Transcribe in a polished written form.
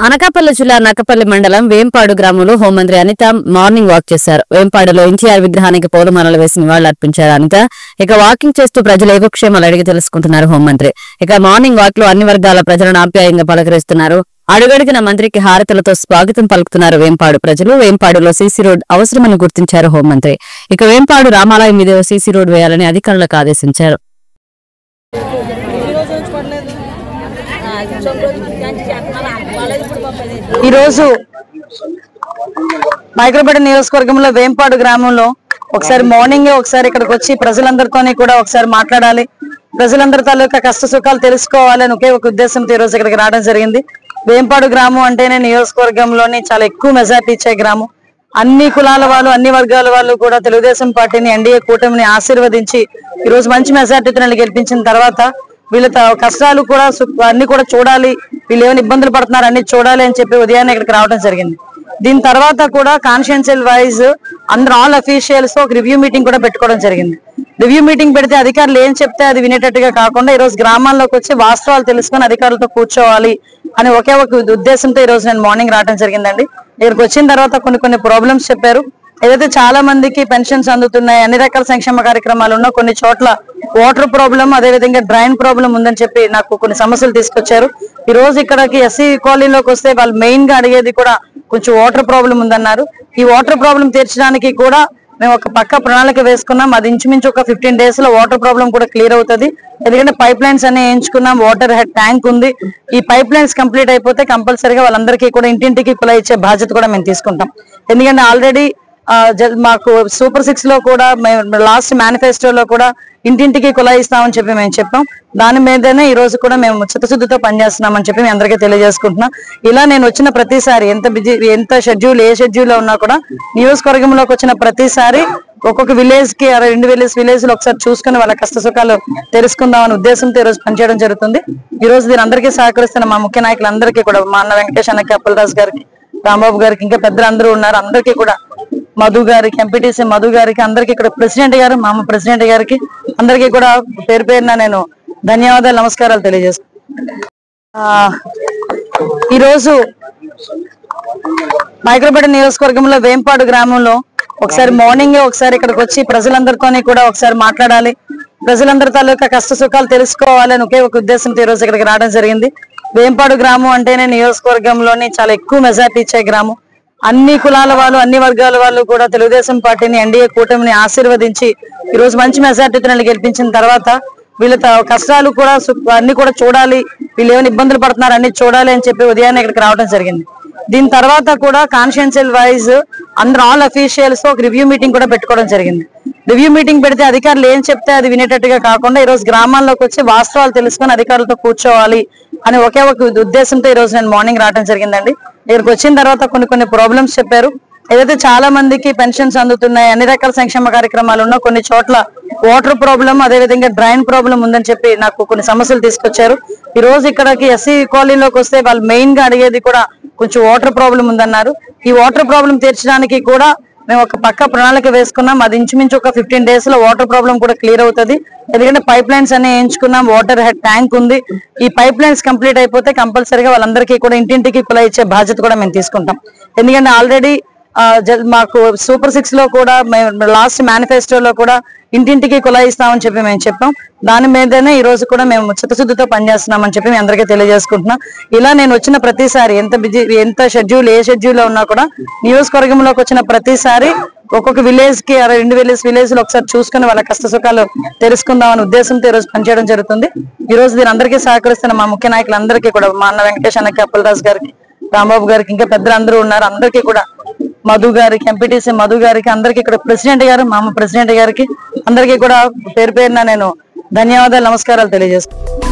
అనకాపల్లి జిల్లా నక్కపల్లి మండలం వేంపాడు గ్రామంలో హోంమంత్రి అనిత మార్నింగ్ వాక్ చేశారు. వేంపాడులో ఎన్టీఆర్ విగ్రహానికి పూలమాలలు వేసి నివాళులర్పించారు అనిత. ఇక వాకింగ్ చేస్తూ ప్రజల యోగక్షేమాలు అడిగి తెలుసుకుంటున్నారు హోంమంత్రి. ఇక మార్నింగ్ వాక్ లో అన్ని వర్గాల ప్రజలను ఆప్యాయంగా పలకరిస్తున్నారు. అడుగడుగున మంత్రికి హారతులతో స్వాగతం పలుకుతున్నారు వేంపాడు ప్రజలు. వేంపాడులో సీసీ రోడ్ అవసరమని గుర్తించారు హోంమంత్రి. ఇక వేంపాడు రామాలయం మీద సీసీ రోడ్ వేయాలని అధికారులకు ఆదేశించారు. ఈరోజు మైక్రోపేట నియోజకవర్గంలో వేంపాడు గ్రామంలో ఒకసారి మార్నింగ్ ఒకసారి ఇక్కడికి వచ్చి ప్రజలందరితోని కూడా ఒకసారి మాట్లాడాలి, ప్రజలందరి తాలూకా కష్ట సుఖాలు తెలుసుకోవాలని ఒకే ఒక ఉద్దేశంతో ఈ రోజు ఇక్కడికి రావడం జరిగింది. వేంపాడు గ్రామం అంటేనే నియోజకవర్గంలోని చాలా ఎక్కువ మెజార్టీ ఇచ్చే గ్రామం. అన్ని కులాల వాళ్ళు, అన్ని వర్గాల వాళ్ళు కూడా తెలుగుదేశం పార్టీని, ఎన్డీఏ కూటమిని ఆశీర్వదించి ఈ రోజు మంచి మెజార్టీతో గెలిపించిన తర్వాత వీళ్ళ కష్టాలు కూడా అన్ని కూడా చూడాలి, వీళ్ళు ఏమైనా ఇబ్బందులు పడుతున్నారు అన్ని చూడాలి అని చెప్పి ఉదయాన్నే ఇక్కడికి రావడం జరిగింది. దీని తర్వాత కూడా కాన్స్టిట్యుయెన్షియల్ వైజ్ అందరూ ఆల్ అఫీషియల్స్ ఒక రివ్యూ మీటింగ్ కూడా పెట్టుకోవడం జరిగింది. రివ్యూ మీటింగ్ పెడితే అధికారులు ఏం చెప్తే అది వినేటట్టుగా కాకుండా ఈ రోజు గ్రామాల్లోకి వచ్చి వాస్తవాలు తెలుసుకొని అధికారులతో కూర్చోవాలి అని ఒకే ఒక ఉద్దేశంతో ఈ రోజు నేను మార్నింగ్ రావడం జరిగిందండి. ఇక్కడికి వచ్చిన తర్వాత కొన్ని ప్రాబ్లమ్స్ చెప్పారు. ఏదైతే చాలా మందికి పెన్షన్స్ అందుతున్నాయి, అన్ని రకాల సంక్షేమ కార్యక్రమాలు ఉన్నా కొన్ని చోట్ల వాటర్ ప్రాబ్లం, అదేవిధంగా డ్రైన్ ప్రాబ్లం ఉందని చెప్పి నాకు కొన్ని సమస్యలు తీసుకొచ్చారు. ఈ రోజు ఇక్కడికి ఎస్సీ కాలనీలోకి వస్తే వాళ్ళు మెయిన్ గా అడిగేది కూడా కొంచెం వాటర్ ప్రాబ్లం ఉందన్నారు. ఈ వాటర్ ప్రాబ్లం తీర్చడానికి కూడా మేము ఒక పక్క ప్రణాళిక వేసుకున్నాం. అది ఇంచుమించు ఒక 15 days లో వాటర్ ప్రాబ్లం కూడా క్లియర్ అవుతుంది. ఎందుకంటే పైప్ లైన్స్ అన్ని వేయించుకున్నాం, వాటర్ హెడ్ ట్యాంక్ ఉంది. ఈ పైప్ లైన్స్ కంప్లీట్ అయిపోతే కంపల్సరీగా వాళ్ళందరికీ కూడా ఇంటింటికి కుళాయి ఇచ్చే బాధ్యత కూడా మేము తీసుకుంటాం. ఎందుకంటే ఆల్రెడీ మాకు సూపర్ 6 లో కూడా లాస్ట్ మేనిఫెస్టోలో కూడా ఇంటింటికి కుళాయి ఇస్తామని చెప్పి మేము చెప్పాం. దాని మీదనే ఈ రోజు కూడా మేము చిత్తశుద్ధితో పనిచేస్తున్నామని చెప్పి మీ అందరికీ తెలియజేసుకుంటున్నాం. ఇలా నేను వచ్చిన ప్రతిసారి ఎంత షెడ్యూల్ ఏ షెడ్యూల్ లో ఉన్నా కూడా నియోజకవర్గంలోకి వచ్చిన ప్రతిసారి ఒక్కొక్క విలేజ్ కి 2 విలేజ్ లో ఒకసారి చూసుకుని వాళ్ళ కష్ట సుఖాలు తెలుసుకుందామని ఉద్దేశంతో ఈ రోజు పనిచేయడం జరుగుతుంది. ఈ రోజు దీని అందరికీ సహకరిస్తున్న మా ముఖ్య నాయకులందరికీ కూడా, మా అన్న వెంకటేష్ అన్నకి, అప్పలరాజు గారికి, రాంబాబు గారికి, ఇంకా పెద్దలు అందరూ ఉన్నారు, అందరికీ కూడా, మధు గారికి, ఎంపీటీసీ మధు గారికి, అందరికీ ఇక్కడ ప్రెసిడెంట్ గారు, మా అమ్మ ప్రెసిడెంట్ గారికి అందరికీ కూడా పేరు పేరున నేను ధన్యవాదాలు, నమస్కారాలు తెలియజేస్తున్నాను. ఈరోజు మైక్రోపేట నియోజకవర్గంలో వేంపాడు గ్రామంలో ఒకసారి మార్నింగ్ ఒకసారి ఇక్కడికి వచ్చి ప్రజలందరితోని కూడా ఒకసారి మాట్లాడాలి, ప్రజలందరి తాలూకా కష్ట సుఖాలు తెలుసుకోవాలని ఒకే ఒక ఉద్దేశంతో ఈ రోజు ఇక్కడికి రావడం జరిగింది. వేంపాడు గ్రామం అంటేనే నియోజకవర్గంలోని చాలా ఎక్కువ మెజార్టీ ఇచ్చే గ్రామం. అన్ని కులాల వాళ్ళు, అన్ని వర్గాల వాళ్ళు కూడా తెలుగుదేశం పార్టీని, ఎన్డీఏ కూటమిని ఆశీర్వదించి ఈ రోజు మంచి మెజార్టీతో గెలిపించిన తర్వాత వీళ్ళ కష్టాలు కూడా అన్ని కూడా చూడాలి, వీళ్ళు ఏమైనా ఇబ్బందులు పడుతున్నారు అన్ని చూడాలి అని చెప్పి ఉదయాన్నే ఇక్కడికి రావడం జరిగింది. దీని తర్వాత కూడా కాన్స్టిట్యుయెన్షియల్ వైజ్ అందరూ ఆల్ అఫీషియల్స్ ఒక రివ్యూ మీటింగ్ కూడా పెట్టుకోవడం జరిగింది. రివ్యూ మీటింగ్ పెడితే అధికారులు ఏం చెప్తే అది వినేటట్టుగా కాకుండా ఈ రోజు గ్రామాల్లోకి వచ్చి వాస్తవాలు తెలుసుకొని అధికారులతో కూర్చోవాలి అని ఒకే ఒక ఉద్దేశంతో ఈ రోజు నేను మార్నింగ్ రావడం జరిగిందండి. ఇక్కడికి వచ్చిన తర్వాత కొన్ని ప్రాబ్లమ్స్ చెప్పారు. ఏదైతే చాలా మందికి పెన్షన్స్ అందుతున్నాయి, అన్ని రకాల సంక్షేమ కార్యక్రమాలు ఉన్నా కొన్ని చోట్ల వాటర్ ప్రాబ్లం, అదేవిధంగా డ్రైన్ ప్రాబ్లం ఉందని చెప్పి నాకు కొన్ని సమస్యలు తీసుకొచ్చారు. ఈ రోజు ఇక్కడికి ఎస్సీ కాలనీలోకి వస్తే వాళ్ళు మెయిన్ గా అడిగేది కూడా కొంచెం వాటర్ ప్రాబ్లం ఉందన్నారు. ఈ వాటర్ ప్రాబ్లం తీర్చడానికి కూడా మేము ఒక పక్క ప్రణాళిక వేసుకున్నాం. అది ఇంచుమించు ఒక 15 days లో వాటర్ ప్రాబ్లం కూడా క్లియర్ అవుతుంది. ఎందుకంటే పైప్ లైన్స్ అన్ని వేయించుకున్నాం, వాటర్ హెడ్ ట్యాంక్ ఉంది. ఈ పైప్ లైన్స్ కంప్లీట్ అయిపోతే కంపల్సరీగా వాళ్ళందరికీ కూడా ఇంటింటికి కుళాయి ఇచ్చే బాధ్యత కూడా మేము తీసుకుంటాం. ఎందుకంటే ఆల్రెడీ మాకు సూపర్ 6 లో కూడా లాస్ట్ మేనిఫెస్టోలో కూడా ఇంటింటికి కుళాయి ఇస్తామని చెప్పి మేము చెప్పాం. దాని మీదనే ఈ రోజు కూడా మేము చిత్తశుద్ధితో పనిచేస్తున్నామని చెప్పి మీ అందరికీ తెలియజేసుకుంటున్నాం. ఇలా నేను వచ్చిన ప్రతిసారి ఎంత షెడ్యూల్ ఏ షెడ్యూల్ లో ఉన్నా కూడా నియోజకవర్గంలోకి వచ్చిన ప్రతిసారి ఒక్కొక్క విలేజ్ కి 2 విలేజ్ లో ఒకసారి చూసుకుని వాళ్ళ కష్ట సుఖాలు తెలుసుకుందామని ఉద్దేశంతో ఈ రోజు పనిచేయడం జరుగుతుంది. ఈ రోజు దీని అందరికీ సహకరిస్తున్న మా ముఖ్య నాయకులందరికీ కూడా, మా అన్న వెంకటేష్ అన్నకి, అప్పలరాజు గారికి, రాంబాబు గారికి, ఇంకా పెద్దలు అందరూ ఉన్నారు, అందరికీ కూడా, మధు గారికి, ఎంపీటీసీ మధు గారికి, అందరికీ ఇక్కడ ప్రెసిడెంట్ గారు, మా అమ్మ ప్రెసిడెంట్ గారికి అందరికీ కూడా పేరు పేరున నేను ధన్యవాదాలు, నమస్కారాలు తెలియజేస్తున్నాను.